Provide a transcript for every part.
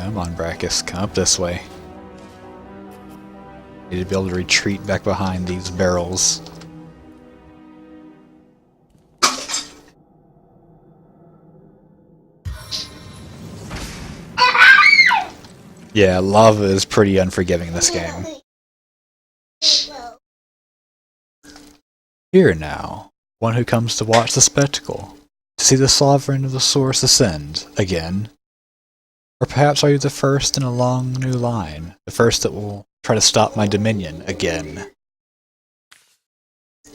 Come on, Brachus, come up this way. Need to be able to retreat back behind these barrels. Yeah, lava is pretty unforgiving in this game. Here now, one who comes to watch the spectacle, to see the sovereign of the source ascend again. Or perhaps are you the first in a long new line, the first that will try to stop my dominion again?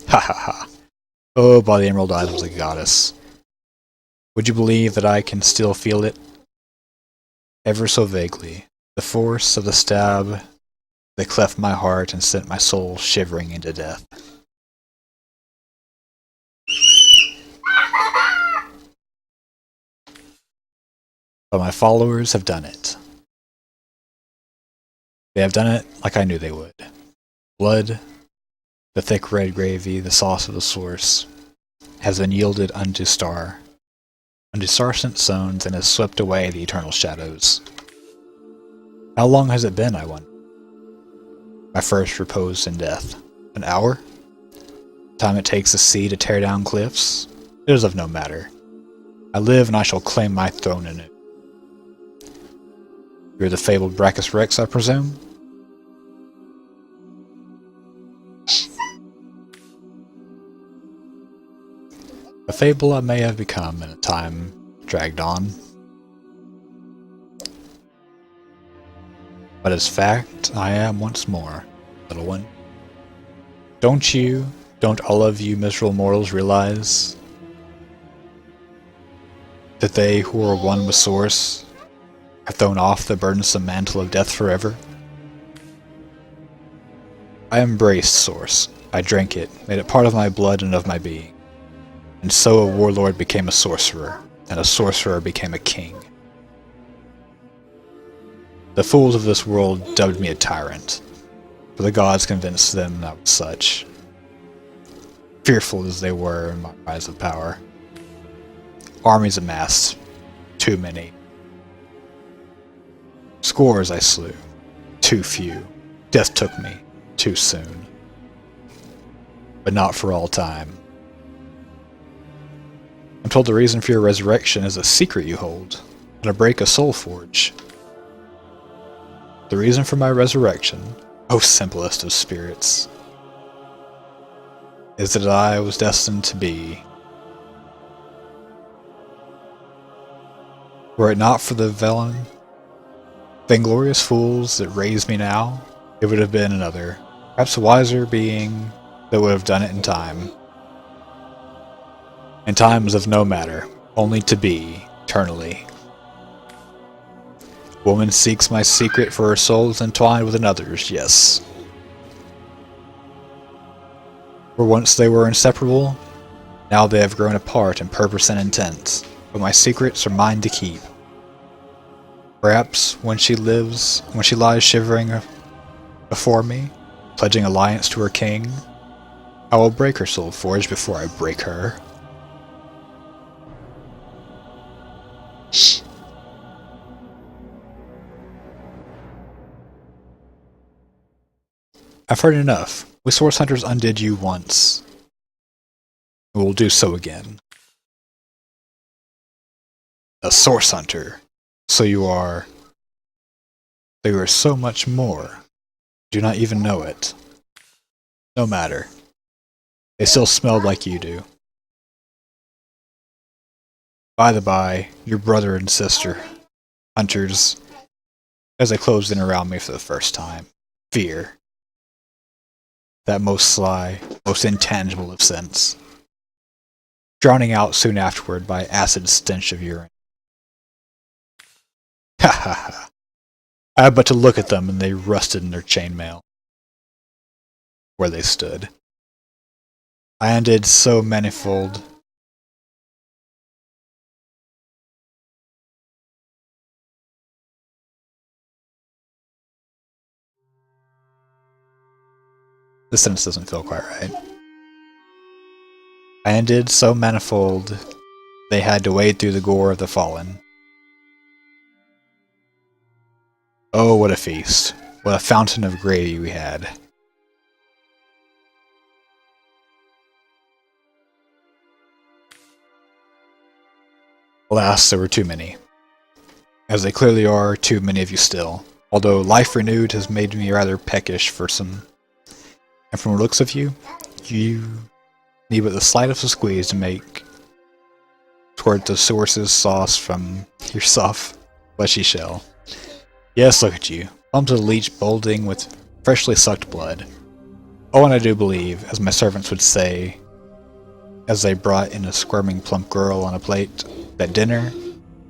Ha ha ha. Oh, by the emerald eyes was a goddess. Would you believe that I can still feel it? Ever so vaguely, the force of the stab that cleft my heart and sent my soul shivering into death. But my followers have done it. They have done it like I knew they would. Blood, the thick red gravy, the sauce of the source, has been yielded unto star-sent zones, and has swept away the eternal shadows. How long has it been, I wonder? My first repose in death. An hour? Time it takes the sea to tear down cliffs? It is of no matter. I live and I shall claim my throne anew. You're the fabled Brachus Rex, I presume? A fable I may have become in a time dragged on. But as fact, I am once more, little one. Don't all of you miserable mortals realize that they who are one with Source have thrown off the burdensome mantle of death forever? I embraced Source. I drank it, made it part of my blood and of my being. And so a warlord became a sorcerer, and a sorcerer became a king. The fools of this world dubbed me a tyrant, for the gods convinced them I was such, fearful as they were in my rise of power. Armies amassed, too many. Scores I slew, too few. Death took me, too soon. But not for all time. I'm told the reason for your resurrection is a secret you hold, and a break of Soul Forge. The reason for my resurrection, O simplest of spirits, is that I was destined to be. Were it not for the vainglorious fools that raised me now, it would have been another, perhaps a wiser being that would have done it in time. And time was of no matter, only to be, eternally. Woman seeks my secret, for her soul is entwined with another's, yes. For once they were inseparable, now they have grown apart in purpose and intent, but my secrets are mine to keep. Perhaps when she lies shivering before me, pledging alliance to her king, I will break her soul forge before I break her. I've heard enough. We Source Hunters undid you once. We will do so again. A Source Hunter. So you are so much more. Do not even know it. No matter. They still smelled like you do. By the by, your brother and sister, hunters, as they closed in around me for the first time. Fear. That most sly, most intangible of scents. Drowning out soon afterward by acid stench of urine. Ha ha ha. I had but to look at them and they rusted in their chainmail. Where they stood. I undid so manifold. This sentence doesn't feel quite right. I undid so manifold, they had to wade through the gore of the fallen. Oh, what a feast. What a fountain of gravy we had. Alas, there were too many. As they clearly are, too many of you still. Although life renewed has made me rather peckish for some. And from the looks of you, you need but the slightest of squeeze to make toward the source's sauce from your soft, fleshy shell. Yes, look at you. Bumps of the leech bulging with freshly sucked blood. Oh, and I do believe, as my servants would say, as they brought in a squirming plump girl on a plate, that dinner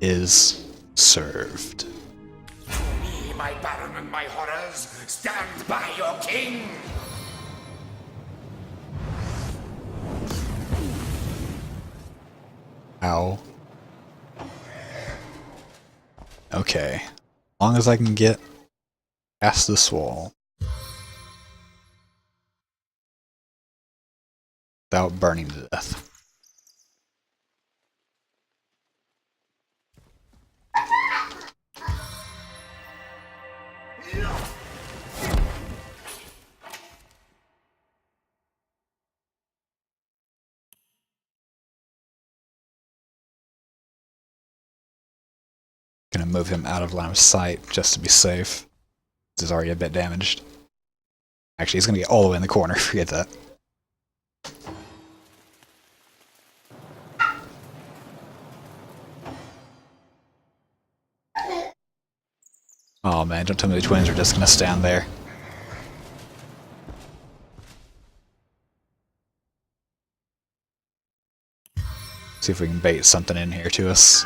is served. Me, my baron and my horrors, stand by your king! Ow. Okay. As long as I can get past this wall without burning to death. Gonna move him out of line of sight just to be safe. He's already a bit damaged. Actually, he's gonna get all the way in the corner. Forget that. Oh man, don't tell me the twins are just gonna stand there. See if we can bait something in here to us.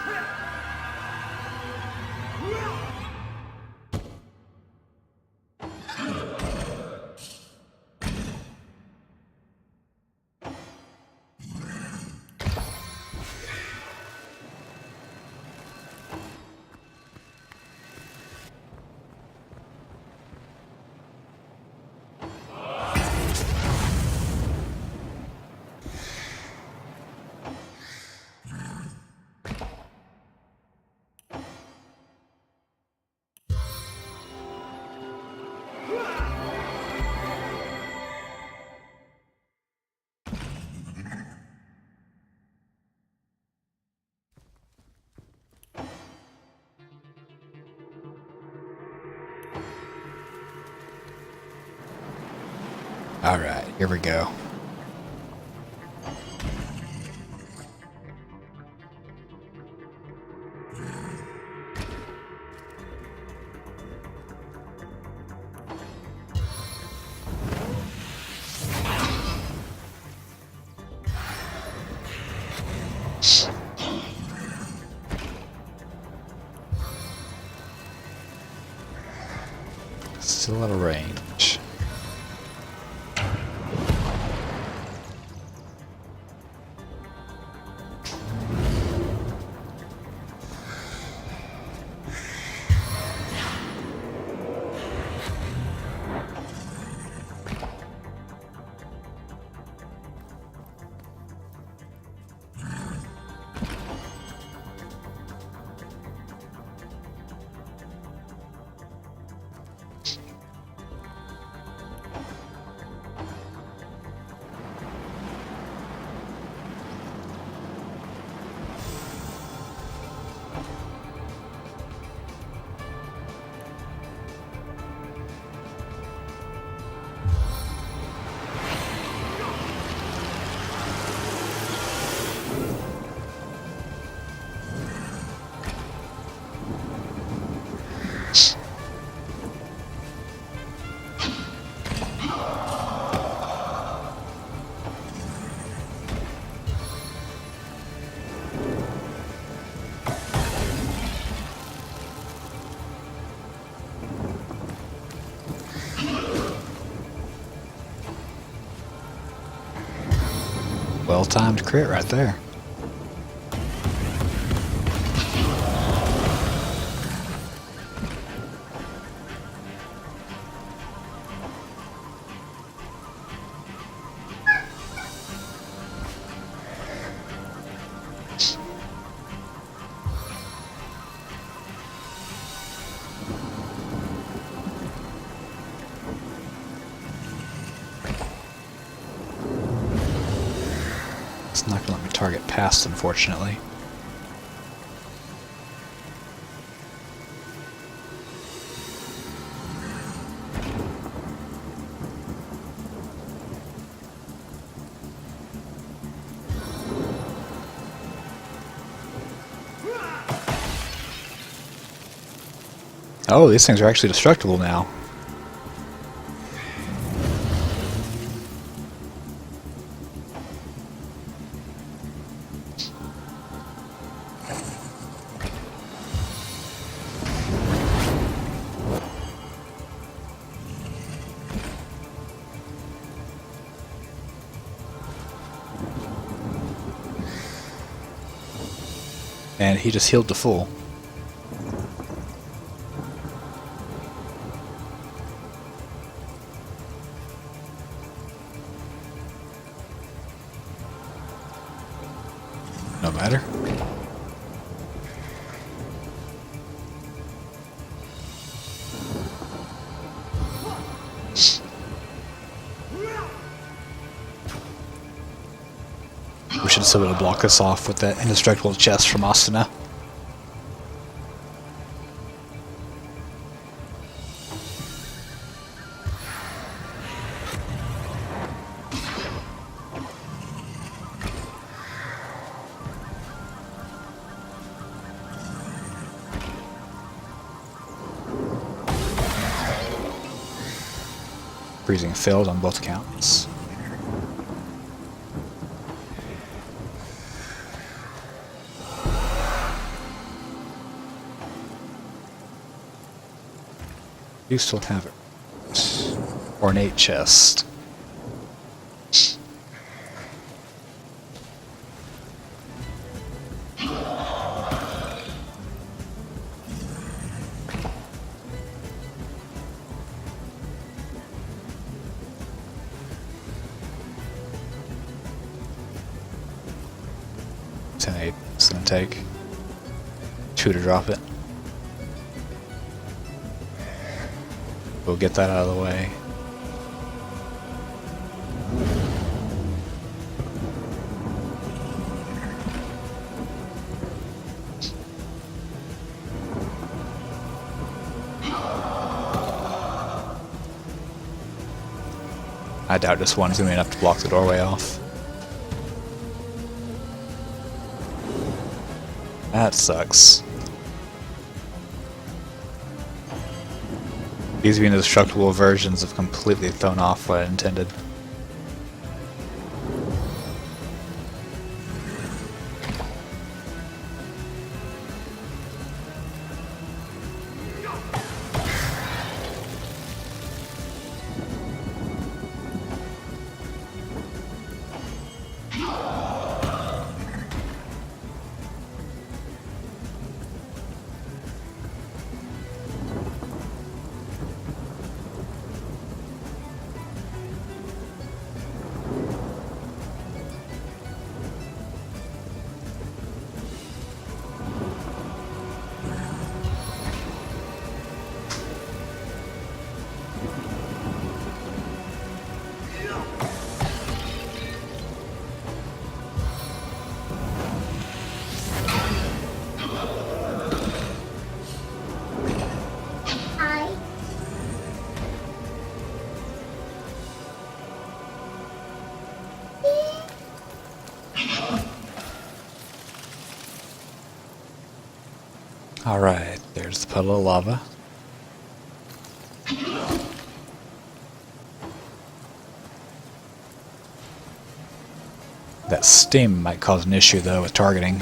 Alright, here we go. Still out of range. Well-timed crit right there. It's not gonna let me target past, unfortunately. Oh, these things are actually destructible now. And he just healed to full. No matter. We should still be able to block this off with that indestructible chest from Asuna. Freezing failed on both counts. You still have it. Ornate chest. It's gonna take 2 to drop it. We'll get that out of the way. I doubt this one's gonna be enough to block the doorway off. That sucks. These being indestructible versions have completely thrown off what I intended. Alright, there's the puddle of lava. That steam might cause an issue though with targeting.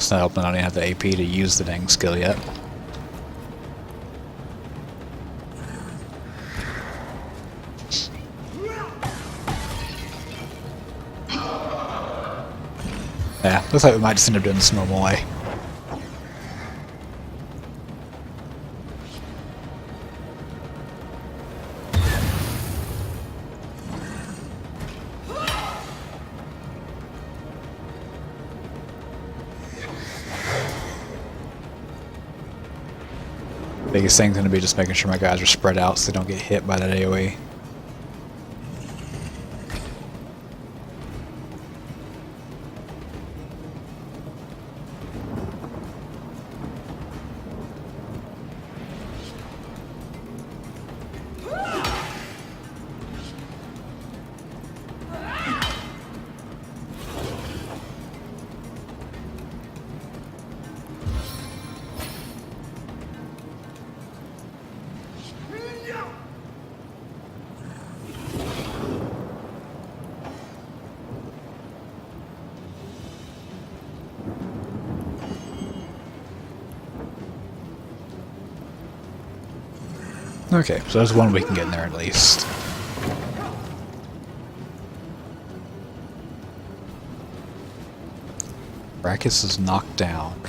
It's not helping I don't even have the AP to use the dang skill yet. Yeah, looks like we might just end up doing this normal way. Biggest thing's gonna be just making sure my guys are spread out so they don't get hit by that AoE. Okay, so there's one we can get in there at least. Brachus is knocked down.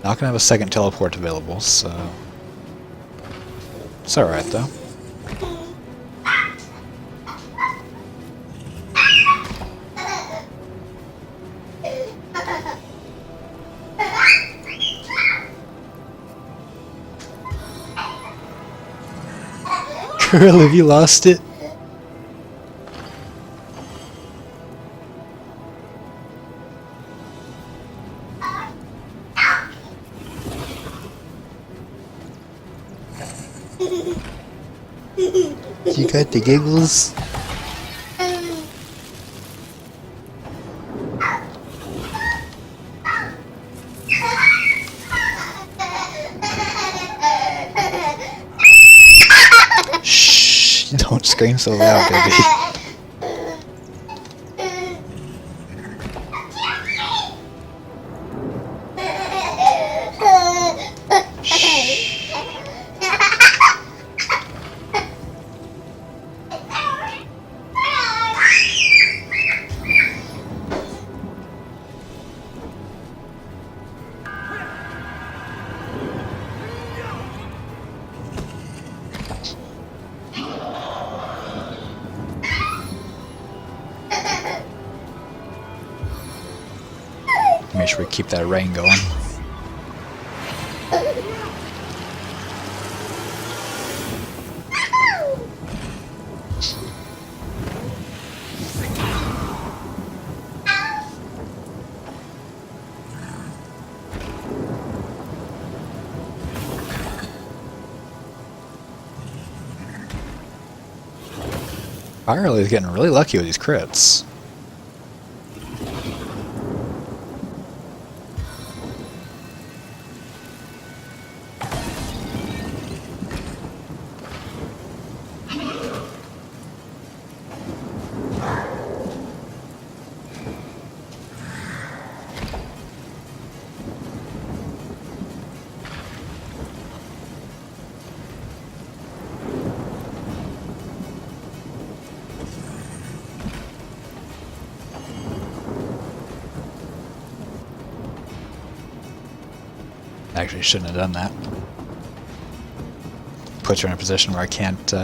Not gonna have a second teleport available, so it's alright though. Girl, have you lost it? You got the giggles? Shh, don't scream so loud, baby. Make sure we keep that rain going. Firely's getting really lucky with these crits. Actually, shouldn't have done that. Puts her in a position where I can't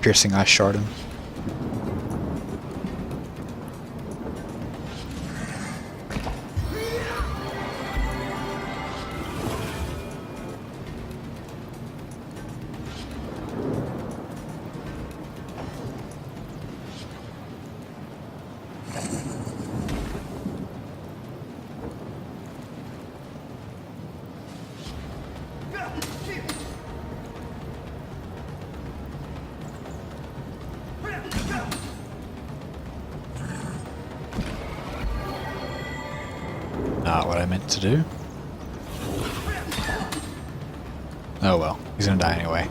piercing eye shard him. Not what I meant to do. Oh well, he's gonna die anyway.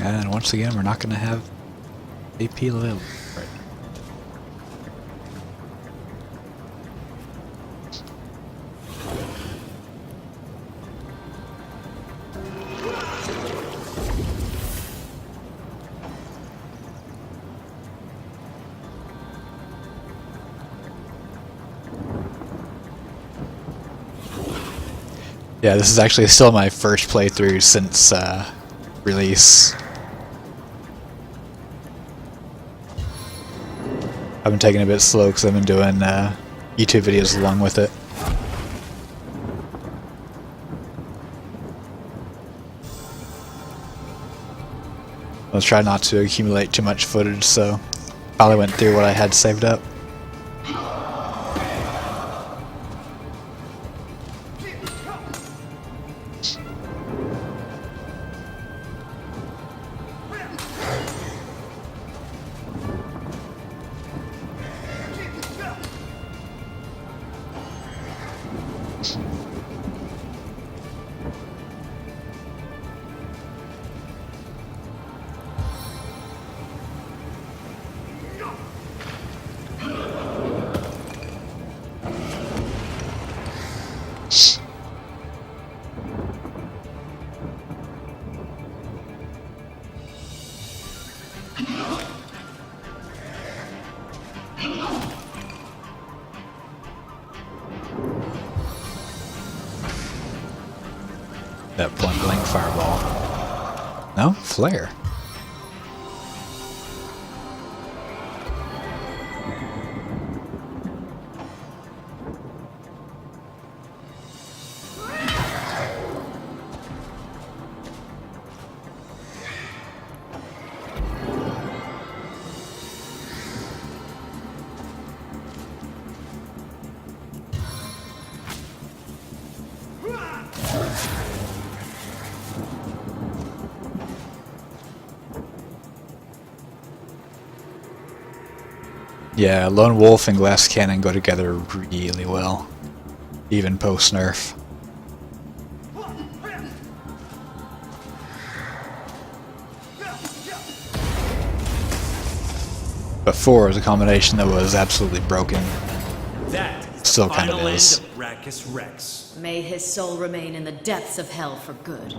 And once again, we're not going to have AP available. Right. Yeah, this is actually still my first playthrough since release. I've been taking it a bit slow because I've been doing YouTube videos along with it. I was trying not to accumulate too much footage, so probably went through what I had saved up. That point blank fireball. No? Flare. Yeah, Lone Wolf and Glass Cannon go together really well, even post-nerf. Before, it was a combination that was absolutely broken. That Still kind of is. Rackus Rex. May his soul remain in the depths of hell for good.